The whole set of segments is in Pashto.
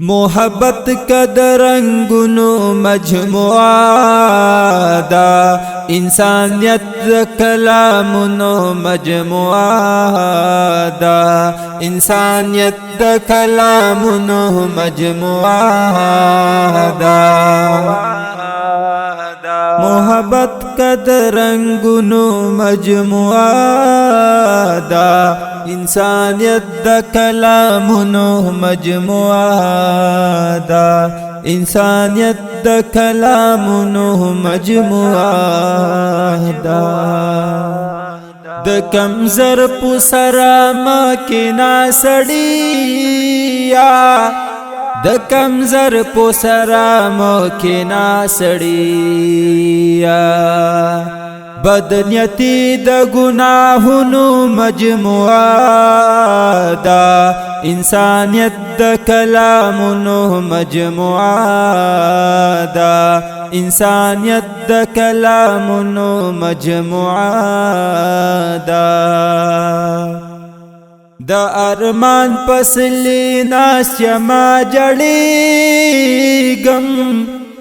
محبت کد رنگونو مجموعه دا انسانیت د کلامونو مجموعه دا انسانیت د کلامونو مجموعه دا محبت کد رنگونو مجموعه دا انسانیت د کلامونو مجموعه دا انسانیت د کلامونو مجموعه دا د کمزر پسرا مکنا سړیا د کمزر پسرا مکنا سړیا بدنیتی د گناہونو مجموعه دا انسانیت د کلامونو مجموعه دا انسانیت د کلامونو مجموعه دا د ارمان پسلی ناس یما جړېږم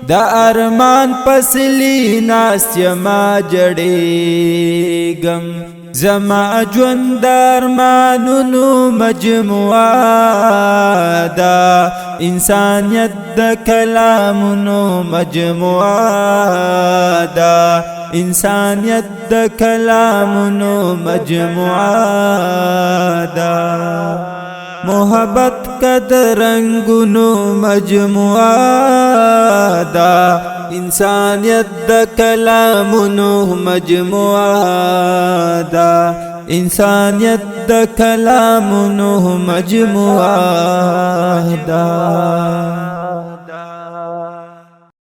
د ارمان پسلی ناس یما جړېږم زما ژوند د ارمانونو مجموعه دا انسانیت د کلامونو مجموعه دا انسانیت د کلامونو مجموعه دا محبت کد رنگونو مجموعه دا انسانیت د کلامونو مجموعه دا انسانیت د کلامونو مجموعه دا